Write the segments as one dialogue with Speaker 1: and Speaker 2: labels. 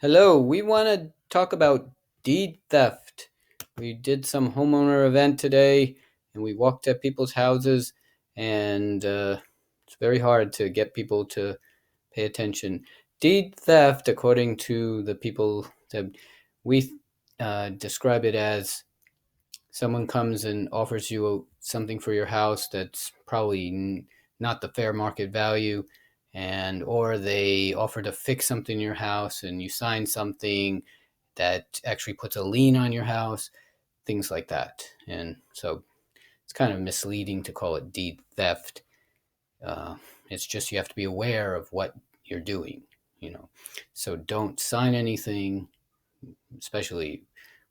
Speaker 1: Hello, we want to talk about deed theft. We did some homeowner event today and we walked at people's houses, and it's very hard to get people to pay attention. Deed theft, according to the people that we describe it as, someone comes and offers you something for your house that's probably not the fair market value, and or they offer to fix something in your house and you sign something that actually puts a lien on your house, things like that. And so it's kind of misleading to call it deed theft. uh, it's just you have to be aware of what you're doing, you know. So don't sign anything, especially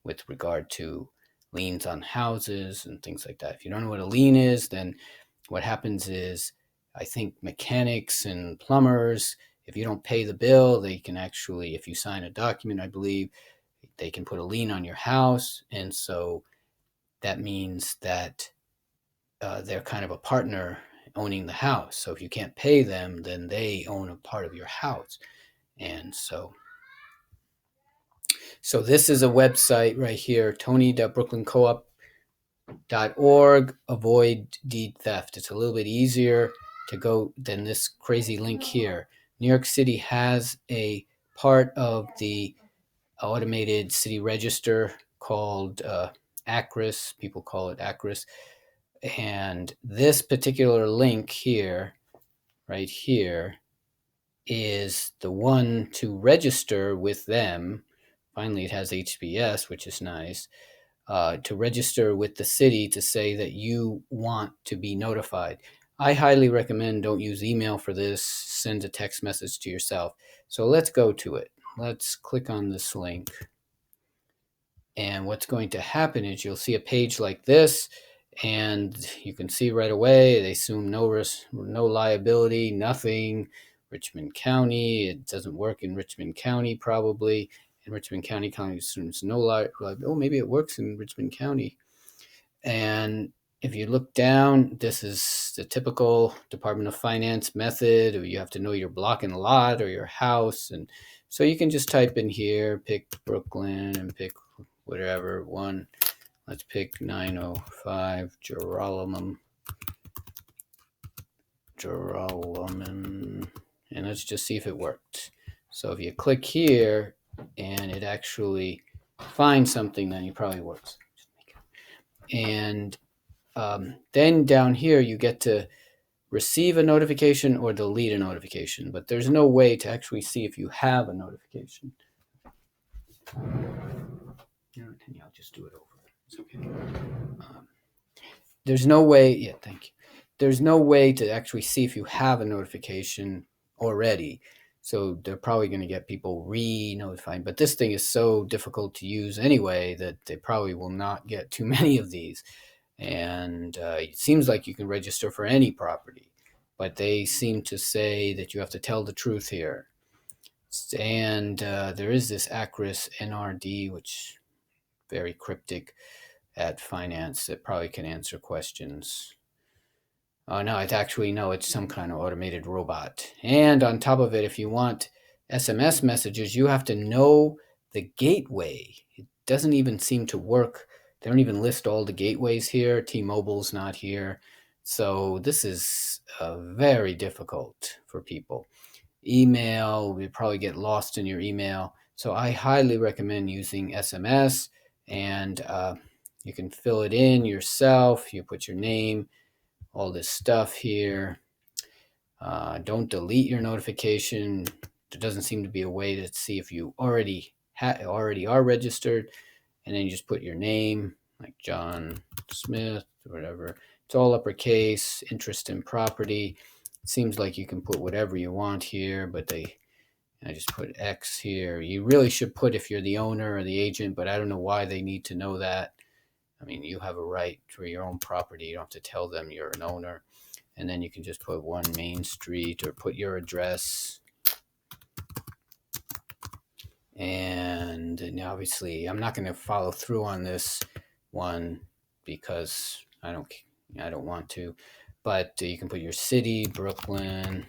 Speaker 1: with regard to liens on houses and things like that. If you don't know what a lien is, then what happens is, I think mechanics and plumbers, if you don't pay the bill, they can actually, if you sign a document, I believe, they can put a lien on your house. And so that means that they're kind of a partner owning the house. So if you can't pay them, then they own a part of your house. And so this is a website right here, tony.brooklyncoop.org, avoid deed theft. It's a little bit easier to go than this crazy link here. New York City has a part of the automated city register called ACRIS. People call it ACRIS. And this particular link here, right here, is the one to register with them. Finally, it has HBS, which is nice. To register with the city to say that you want to be notified. I highly recommend don't use email for this. Send a text message to yourself. So let's go to it. Let's click on this link. And what's going to happen is you'll see a page like this, and you can see right away they assume no risk, no liability, nothing. Richmond County, it doesn't work in Richmond County probably. In Richmond County assumes no liability. Oh, maybe it works in Richmond County. And if you look down, this is the typical Department of Finance method. You have to know your block and lot or your house. And so you can just type in here, pick Brooklyn and pick whatever one. Let's pick 905 Joralemon. And let's just see if it worked. So if you click here and it actually finds something, then it probably works. And then down here, you get to receive a notification or delete a notification, but there's no way to actually see if you have a notification. I'll just do it over. It's okay. There's no way, yeah, thank you. There's no way to actually see if you have a notification already. So they're probably going to get people re-notified. But this thing is so difficult to use anyway that they probably will not get too many of these. And it seems like you can register for any property, but they seem to say that you have to tell the truth here. And there is this ACRIS NRD, which very cryptic at finance, that probably can answer questions. Oh no, it's some kind of automated robot. And on top of it, if you want SMS messages, you have to know the gateway. It doesn't even seem to work. They don't even list all the gateways here. T-Mobile's not here. So this is very difficult for people. Email, you probably get lost in your email. So I highly recommend using SMS, and you can fill it in yourself. You put your name, all this stuff here. Don't delete your notification. There doesn't seem to be a way to see if you already are registered. And then you just put your name, like John Smith or whatever. It's all uppercase, interest in property. It seems like you can put whatever you want here, but I just put X here. You really should put if you're the owner or the agent, but I don't know why they need to know that. I mean, you have a right for your own property. You don't have to tell them you're an owner. And then you can just put 1 Main Street or put your address. And obviously, I'm not going to follow through on this one because I don't want to. But you can put your city, Brooklyn,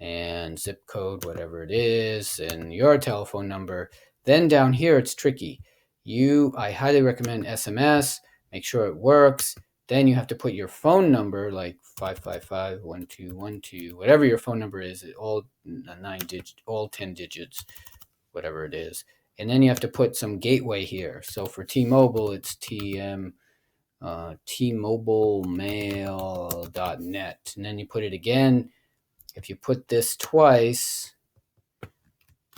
Speaker 1: and zip code, whatever it is, and your telephone number. Then down here, it's tricky. I highly recommend SMS. Make sure it works. Then you have to put your phone number, like 555-1212, whatever your phone number is, all 9 digits, all 10 digits, whatever it is. And then you have to put some gateway here. So for T-Mobile, it's tmobilemail.net. And then you put it again. If you put this twice,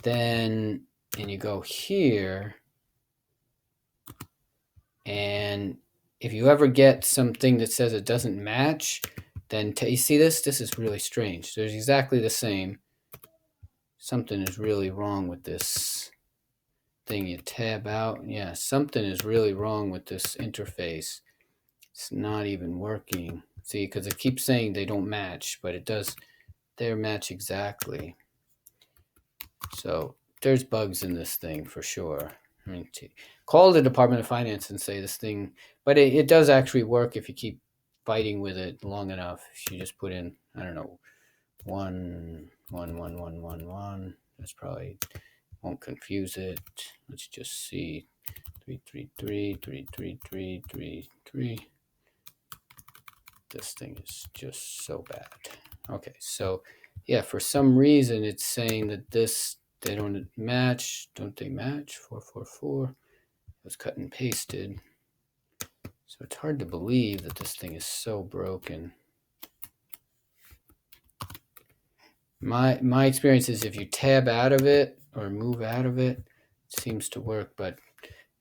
Speaker 1: then and you go here, and if you ever get something that says it doesn't match, then you see this? This is really strange. There's exactly the same. Something is really wrong with this thing. You tab out. Yeah, something is really wrong with this interface. It's not even working. See, because it keeps saying they don't match, but it does. They match exactly. So there's bugs in this thing for sure. I mean, call the Department of Finance and say this thing, but it does actually work if you keep fighting with it long enough. If you just put in, I don't know, 11111. That's probably won't confuse it. Let's just see, 333. This thing is just so bad. Okay, so yeah, for some reason it's saying that they don't match. Don't they match? 444. It was cut and pasted. So it's hard to believe that this thing is so broken. My experience is if you tab out of it or move out of it, it seems to work. But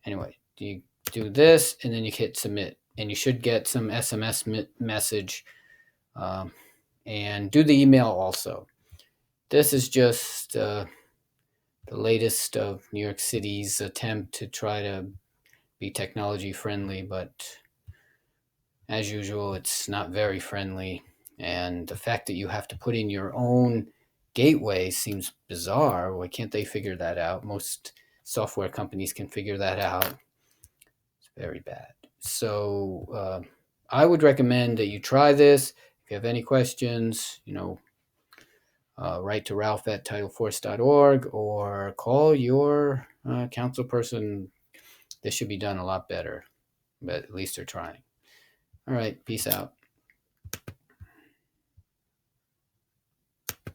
Speaker 1: anyway, you do this and then you hit submit, and you should get some SMS message. And do the email also. This is just the latest of New York City's attempt to try to be technology friendly, but as usual, it's not very friendly. And the fact that you have to put in your own gateway seems bizarre. Why can't they figure that out? Most software companies can figure that out. It's very bad. So I would recommend that you try this. If you have any questions, write to Ralph@TitleForce.org or call your council person. This should be done a lot better, but at least they're trying. All right, peace out.